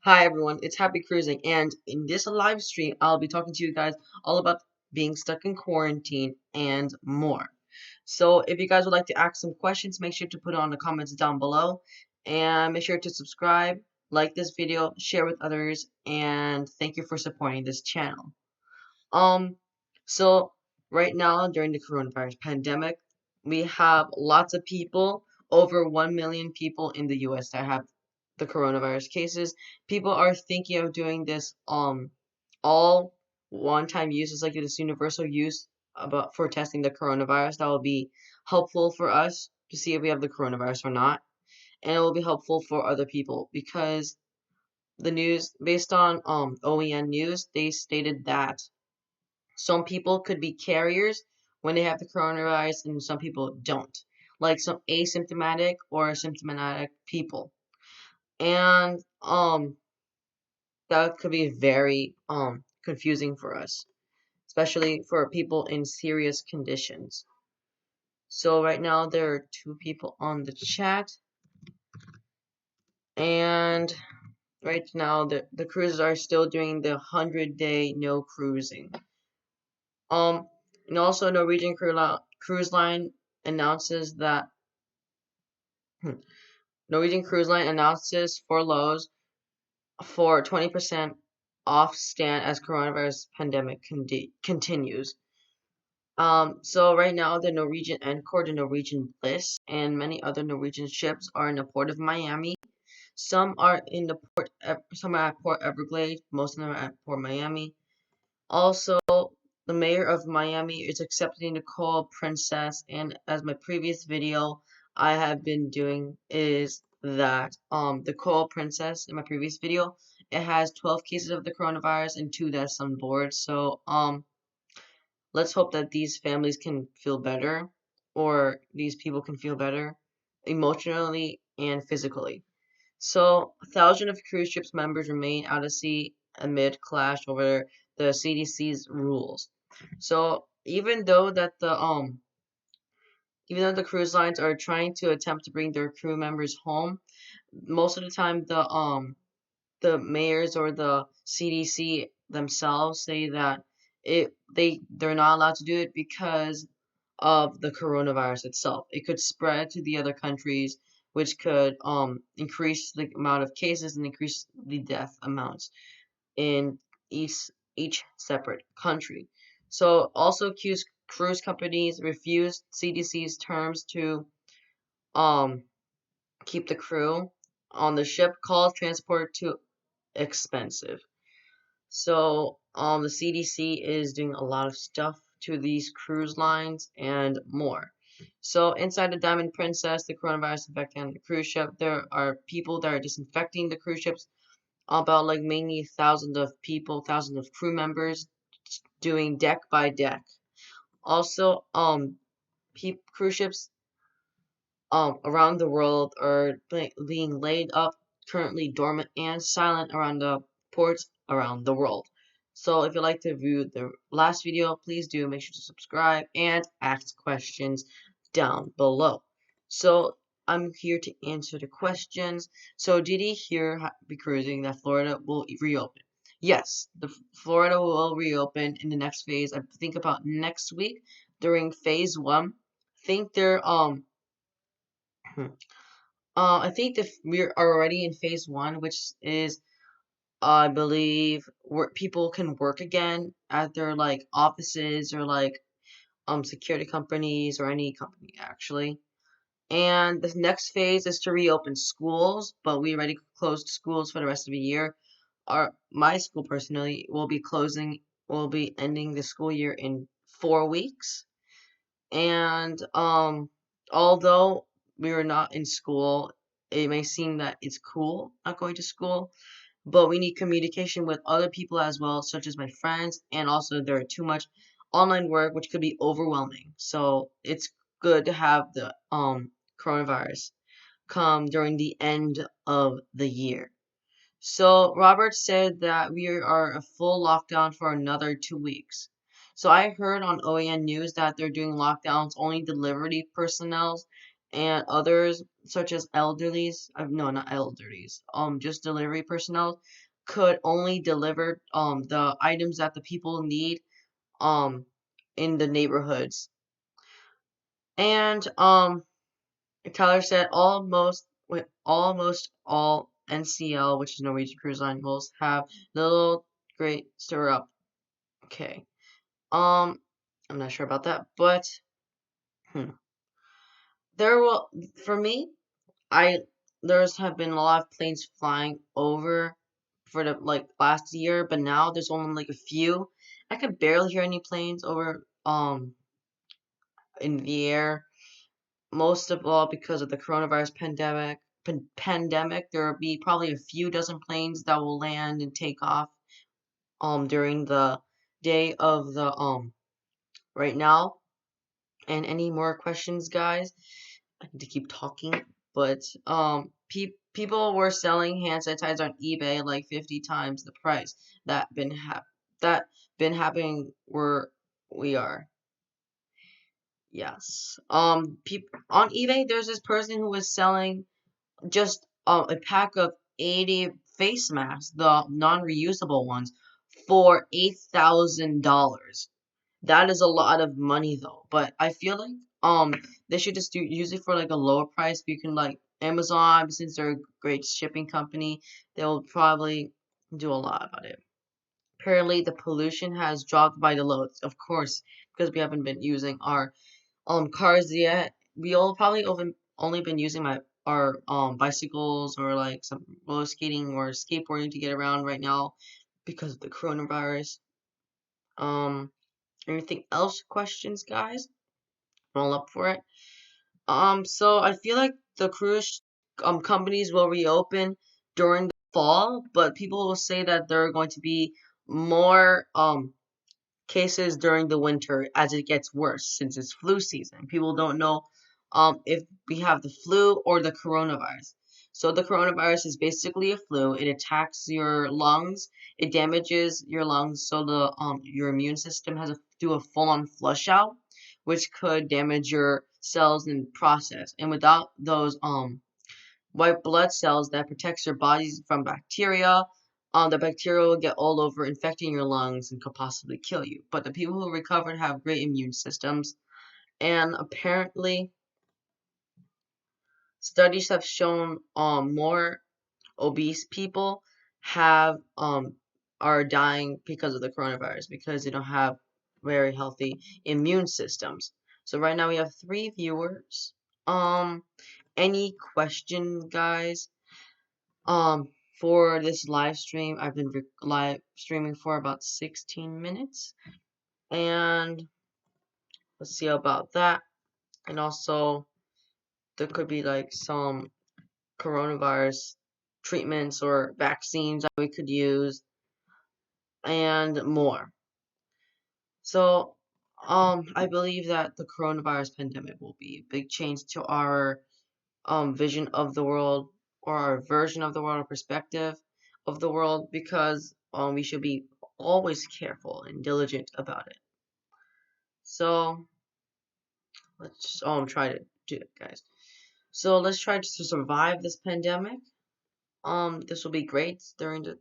Hi everyone, it's Happy Cruising, and in this live stream, I'll be talking to you guys all about being stuck in quarantine and more. So, if you guys would like to ask some questions, make sure to put it on the comments down below, and make sure to subscribe, like this video, share with others, and thank you for supporting this channel. Um, so right now during the coronavirus pandemic, we have lots of people, over 1 million people in the US that have the coronavirus cases. People are thinking of doing this all one-time uses like this universal use about for testing the coronavirus. That will be helpful for us to see if we have the coronavirus or not. And it will be helpful for other people because the news based on OEN news, they stated that some people could be carriers when they have the coronavirus and some people don't, like some asymptomatic or symptomatic people. And that could be very confusing for us, especially for people in serious conditions. So right now there are two people on the chat, and right now the cruises are still doing the 100-day no cruising. Um, and also Norwegian Cruise Line announces that Norwegian Cruise Line announces for Lowe's for 20% off stand as coronavirus pandemic continues. So right now the Norwegian Encore, the Norwegian Bliss, and many other Norwegian ships are in the port of Miami. Some are in the some are at Port Everglades, most of them are at Port Miami. Also, the mayor of Miami is accepting the Coral Princess, and as my previous video I have been doing is that the Coral Princess in my previous video, it has 12 cases of the coronavirus and 2 deaths on board. So let's hope that these families can feel better, or these people can feel better emotionally and physically. So, thousands of cruise ships members remain out of sea amid clash over the CDC's rules. So, even though the cruise lines are trying to attempt to bring their crew members home, most of the time the mayors or the CDC themselves say that they're not allowed to do it because of the coronavirus itself. It could spread to the other countries, which could increase the amount of cases and increase the death amounts in each separate country. So also cruise companies refused CDC's terms to um keep the crew on the ship, called transport too expensive. So the CDC is doing a lot of stuff to these cruise lines and more. So inside the Diamond Princess, the coronavirus infected on the cruise ship, there are people that are disinfecting the cruise ships, about like mainly thousands of people, thousands of crew members doing deck by deck. Also, cruise ships around the world are being laid up, currently dormant and silent around the ports around the world. So if you'd like to view the last video, please do make sure to subscribe and ask questions down below. So I'm here to answer the questions. So did you hear, Happy Cruising, that Florida will reopen? Yes, the Florida will reopen in the next phase. I think about next week during phase 1. I think they're I think we're already in phase 1, which is, I believe, where people can work again at their like offices or like security companies or any company actually. And the next phase is to reopen schools, but we already closed schools for the rest of the year. My school personally will be ending the school year in 4 weeks. And although we were not in school, it may seem that it's cool not going to school, but we need communication with other people as well, such as my friends, and also there are too much online work which could be overwhelming. So it's good to have the coronavirus come during the end of the year. So Robert said that we are a full lockdown for another 2 weeks. So I heard on OAN News that they're doing lockdowns only delivery personnel and others such as elderlies, no, not elderlies, just delivery personnel could only deliver the items that the people need um in the neighborhoods. And Tyler said almost all NCL, which is Norwegian Cruise Line, will have little great syrup. Okay. I'm not sure about that, but hmm. There will for me, I there's have been a lot of planes flying over for the like last year, but now there's only like a few. I could barely hear any planes over in the air. Most of all because of the coronavirus pandemic, there will be probably a few dozen planes that will land and take off during the day of the right now. And any more questions, guys? I need to keep talking, but people were selling hand sanitizer on eBay like 50 times the price. That been happening where we are. Yes. On eBay, there's this person who was selling just a pack of 80 face masks, the non-reusable ones, for $8,000. That is a lot of money though. But I feel like they should just use it for like a lower price. You can like Amazon, since they're a great shipping company, they'll probably do a lot about it. Apparently, the pollution has dropped by the loads, of course, because we haven't been using our cars yet. We all probably only been using our bicycles or like some roller skating or skateboarding to get around right now because of the coronavirus. Um, anything else? Questions, guys? Roll up for it. So I feel like the cruise companies will reopen during the fall, but people will say that there are going to be more cases during the winter as it gets worse since it's flu season. People don't know if we have the flu or the coronavirus. So the coronavirus is basically a flu. It attacks your lungs. It damages your lungs, so the your immune system has to do a full-on flush out, which could damage your cells in process. And without those white blood cells that protects your bodies from bacteria, the bacteria will get all over, infecting your lungs and could possibly kill you. But the people who recovered have great immune systems, and apparently studies have shown more obese people have are dying because of the coronavirus because they don't have very healthy immune systems. So right now we have 3 viewers. Any question, guys? Um, for this live stream, I've been live streaming for about 16 minutes, and let's see about that. And also, there could be like some coronavirus treatments or vaccines that we could use, and more. So, I believe that the coronavirus pandemic will be a big change to our vision of the world, or our version of the world, or perspective of the world, because we should be always careful and diligent about it. So let's try to do it, guys. So let's try to survive this pandemic. This will be great during the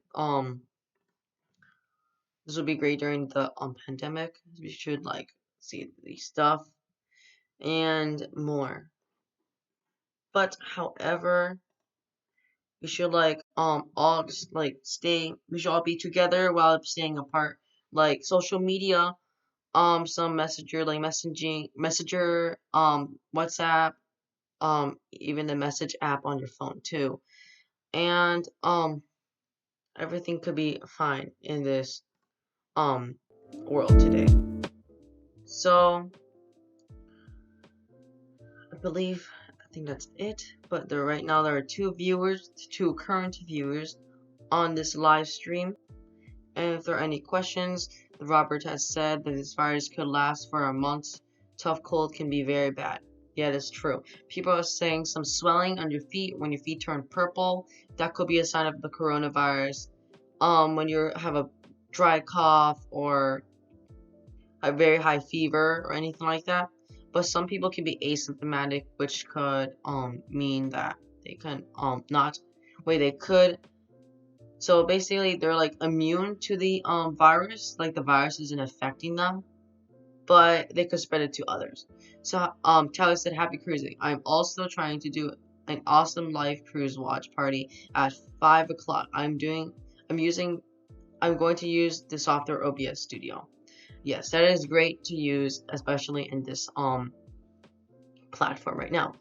pandemic. We should like see the stuff and more. But however, we should like all just like stay. We should all be together while staying apart. Like social media, some messenger like messenger, WhatsApp, even the message app on your phone too, and everything could be fine in this world today. So I think that's it. But right now there are 2 current viewers on this live stream. And if there are any questions, Robert has said that this virus could last for a month. Tough cold can be very bad. Yeah, that's true. People are saying some swelling on your feet when your feet turn purple. That could be a sign of the coronavirus. When you have a dry cough or a very high fever or anything like that. But some people can be asymptomatic, which could mean that they can not wait they could. So basically they're like immune to the virus, like the virus isn't affecting them, but they could spread it to others. So Tyler said happy cruising. I'm also trying to do an awesome live cruise watch party at 5 o'clock. I'm going to use the software OBS Studio. Yes, that is great to use, especially in this platform right now.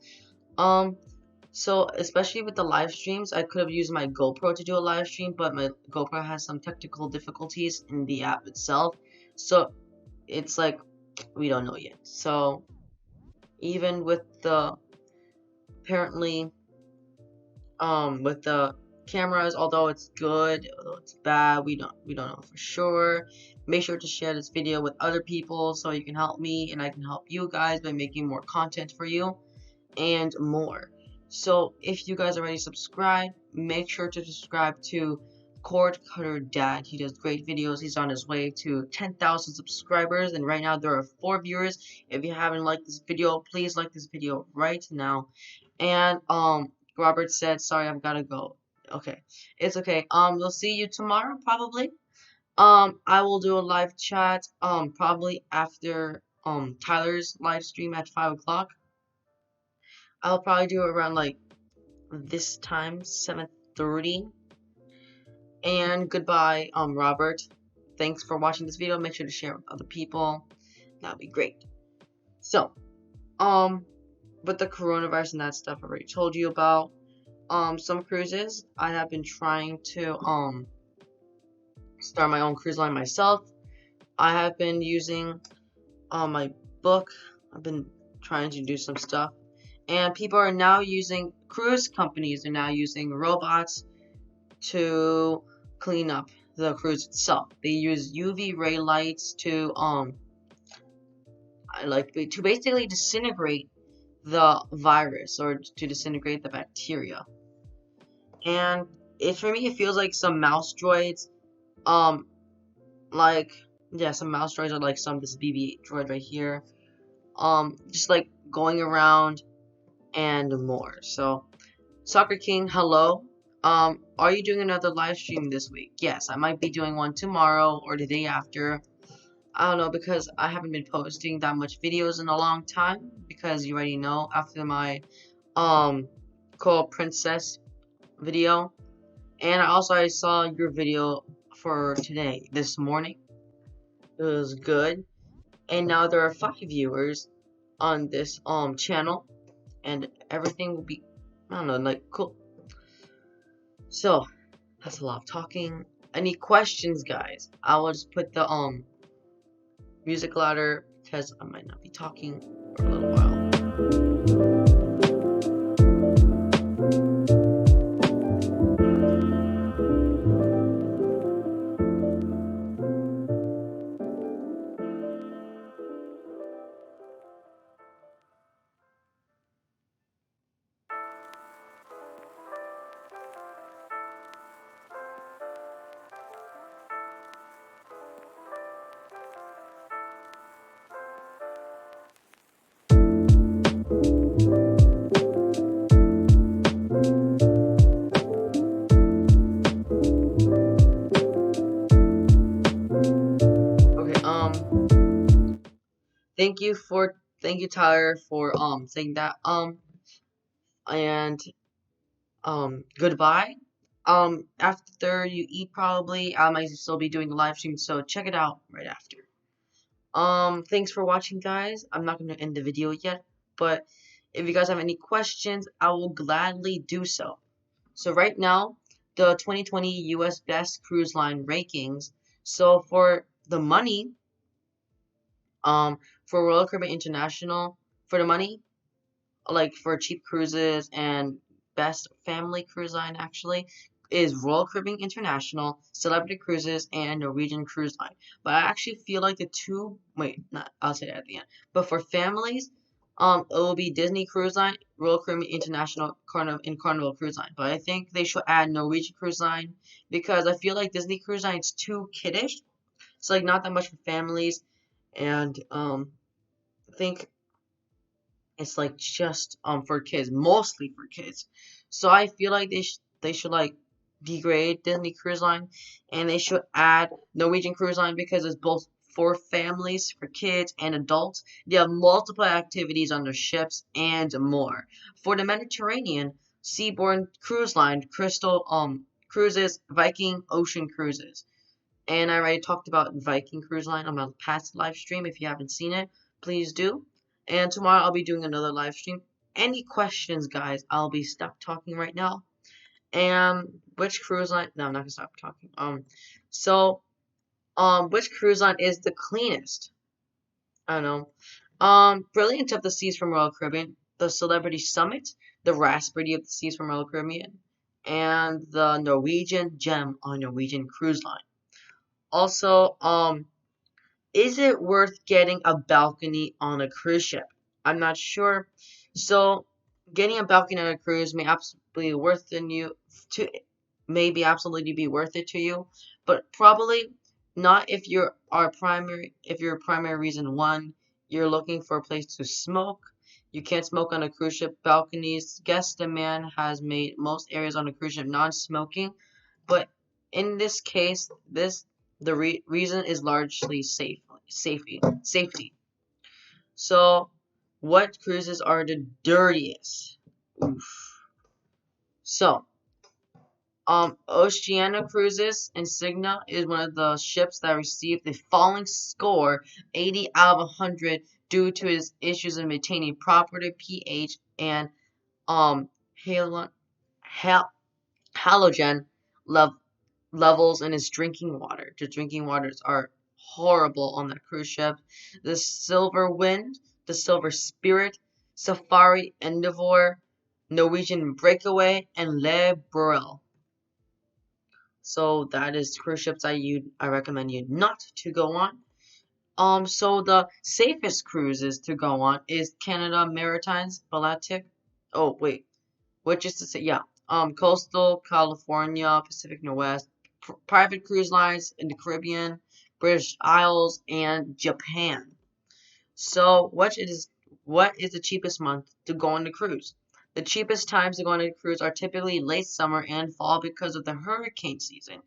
So especially with the live streams, I could have used my GoPro to do a live stream, but my GoPro has some technical difficulties in the app itself. So it's like we don't know yet. So even with the apparently with the cameras, although it's good, although it's bad, we don't know for sure. Make sure to share this video with other people so you can help me and I can help you guys by making more content for you and more. So if you guys already subscribed, make sure to subscribe to Cord Cutter Dad. He does great videos. He's on his way to 10,000 subscribers, and right now there are 4 viewers. If you haven't liked this video, please like this video right now. And Robert said, sorry, I've gotta go. Okay, it's okay. We'll see you tomorrow probably. I will do a live chat probably after Tyler's live stream at 5 o'clock. I'll probably do it around like this time, 7:30. And goodbye, Robert. Thanks for watching this video. Make sure to share with other people. That'd be great. So, with the coronavirus and that stuff I already told you about. Some cruises, I have been trying to start my own cruise line myself. I have been using my book. I've been trying to do some stuff. And people are now using, cruise companies are now using robots to clean up the cruise itself. They use UV ray lights to basically disintegrate the virus or to disintegrate the bacteria. And for me it feels like some mouse droids, some mouse droids are like this BB-8 droid right here, just like going around and more. So Soccer King, hello. Are you doing another live stream this week? Yes, I might be doing one tomorrow or the day after. I don't know, because I haven't been posting that much videos in a long time, because you already know, after my Coral Princess video. And I saw your video for today, this morning. It was good. And now there are 5 viewers on this channel, and everything will be, I don't know, like, cool. So that's a lot of talking. Any questions, guys? I will just put the music louder because I might not be talking for a little while. Okay, thank you Tyler for saying that, and goodbye. After you eat, probably I might still be doing a live stream, so check it out right after. Thanks for watching, guys. I'm not gonna end the video yet, but if you guys have any questions, I will gladly do so. So right now, the 2020 US Best Cruise Line rankings. So for the money, for Royal Caribbean International, for the money, like for cheap cruises and best family cruise line, actually, is Royal Caribbean International, Celebrity Cruises, and Norwegian Cruise Line. But I actually feel like the two, wait, not, I'll say that at the end. But for families, it will be Disney Cruise Line, Royal Caribbean International, Carnival Cruise Line. But I think they should add Norwegian Cruise Line, because I feel like Disney Cruise Line is too kiddish. It's like not that much for families, and I think it's like just for kids, mostly for kids. So I feel like they should like degrade Disney Cruise Line, and they should add Norwegian Cruise Line, because it's both for families, for kids, and adults. They have multiple activities on their ships and more. For the Mediterranean, Seabourn Cruise Line, Crystal Cruises, Viking Ocean Cruises. And I already talked about Viking Cruise Line on my past live stream. If you haven't seen it, please do. And tomorrow I'll be doing another live stream. Any questions, guys? I'll be stop talking right now. And which cruise line? No, I'm not gonna stop talking. Which cruise line is the cleanest? I don't know. Brilliant of the Seas from Royal Caribbean, the Celebrity Summit, the Raspberry of the Seas from Royal Caribbean, and the Norwegian Gem on Norwegian Cruise Line. Also, is it worth getting a balcony on a cruise ship? I'm not sure. So, getting a balcony on a cruise may absolutely worth it you to maybe absolutely be worth it to you, but probably not if your primary reason one, you're looking for a place to smoke. You can't smoke on a cruise ship. Balconies, guest demand has made most areas on a cruise ship non-smoking, but in this case, the reason is largely safety. So, what cruises are the dirtiest? Oof. So, Oceania Cruises Insignia is one of the ships that received the falling score, 80 out of 100, due to its issues in maintaining proper pH and um halogen halogen levels in its drinking water. The drinking waters are horrible on that cruise ship. The Silver Wind, the Silver Spirit, Safari Endeavour, Norwegian Breakaway, and Le Burrell. So that is cruise ships I recommend you not to go on. So the safest cruises to go on is Canada Maritimes, Baltic. Oh wait, which is to say, yeah, Coastal, California, Pacific Northwest, private cruise lines in the Caribbean, British Isles, and Japan. So what is the cheapest month to go on the cruise? The cheapest times to go on a cruise are typically late summer and fall because of the hurricane season,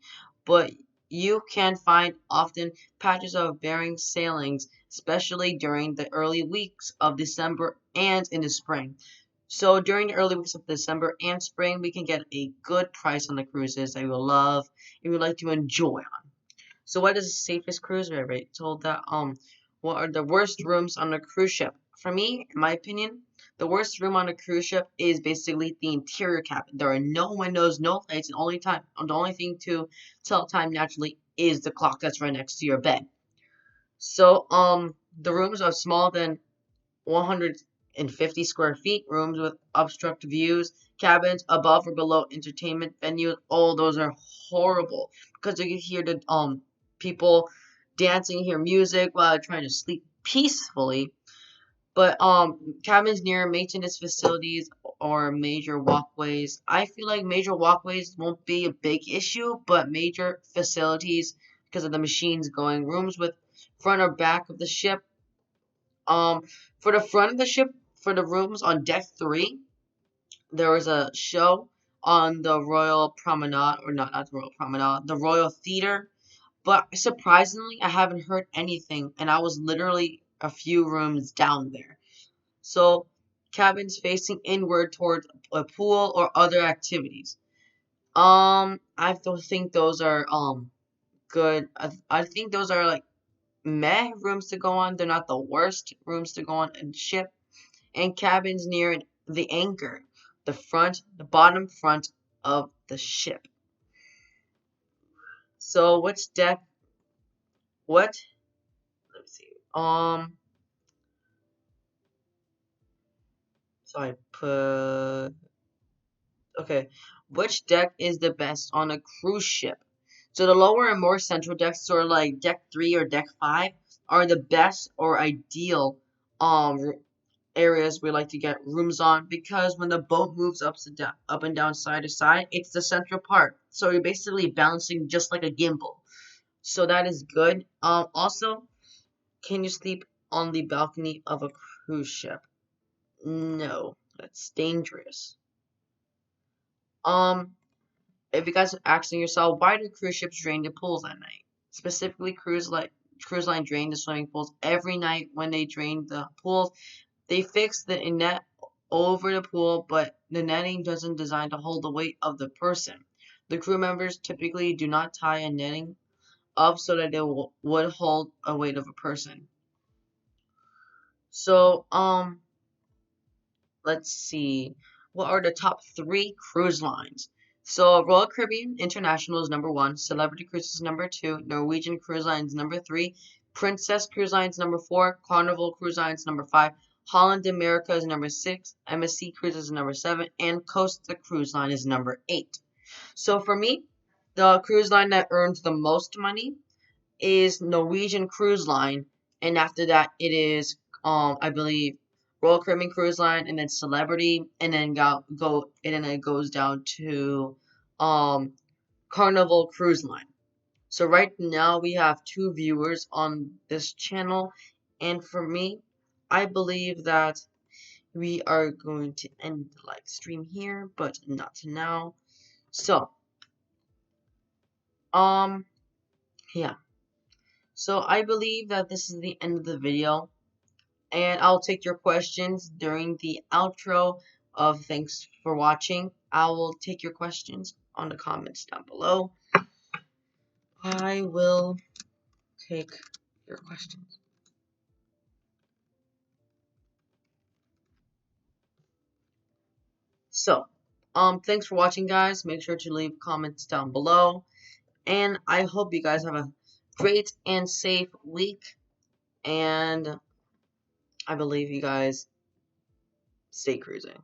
but you can find often patches of Bering sailings, especially during the early weeks of December and in the spring. So during the early weeks of December and spring, we can get a good price on the cruises that we will love and we like to enjoy. So what is the safest cruise? We already told that. What are the worst rooms on a cruise ship? For me, in my opinion, the worst room on a cruise ship is basically the interior cabin. There are no windows, no lights, and the only thing to tell time naturally is the clock that's right next to your bed. So the rooms are smaller than 150 square feet, rooms with obstructed views, cabins above or below entertainment venues. All those are horrible because you can hear the people dancing, hear music while trying to sleep peacefully. But cabins near maintenance facilities or major walkways, I feel like major walkways won't be a big issue, but major facilities because of the machines going, rooms with front or back of the ship, um, for the front of the ship, for the rooms on deck three, there was a show on the Royal Promenade, or not the Royal Promenade, the Royal Theater. But surprisingly, I haven't heard anything, and I was literally a few rooms down there. So, cabins facing inward towards a pool or other activities. I don't think those are good. I think those are like meh rooms to go on. They're not the worst rooms to go on a ship. And cabins near the anchor, the bottom front of the ship. So which deck? What? Let me see. So I put. Okay, which deck is the best on a cruise ship? So the lower and more central decks, sort of like deck 3 or deck 5, are the best or ideal areas we like to get rooms on because when the boat moves up and down side to side, it's the central part. So you're basically balancing just like a gimbal. So that is good. Also, can you sleep on the balcony of a cruise ship? No, that's dangerous. Um, if you guys are asking yourself, why do cruise ships drain the pools at night? Specifically, cruise line drain the swimming pools every night when they drain the pools. They fix the net over the pool, but the netting doesn't design to hold the weight of the person. The crew members typically do not tie a netting up so that it would hold a weight of a person. So, let's see. What are the top three cruise lines? So, Royal Caribbean International is number one. Celebrity Cruises is number two. Norwegian Cruise Line is number three. Princess Cruise Line is number four. Carnival Cruise Line is number five. Holland America is number six. MSC Cruises is number seven. And Costa Cruise Line is number eight. So, for me, the cruise line that earns the most money is Norwegian Cruise Line, and after that it is I believe Royal Caribbean Cruise Line, and then Celebrity, and then and then it goes down to um Carnival Cruise Line. So right now we have two viewers on this channel, and for me, I believe that we are going to end the live stream here, but not now. So um yeah. So I believe that this is the end of the video. And I'll take your questions during the outro of thanks for watching. I will take your questions on the comments down below. I will take your questions. So, thanks for watching, guys. Make sure to leave comments down below. And I hope you guys have a great and safe week. And I believe you guys stay cruising.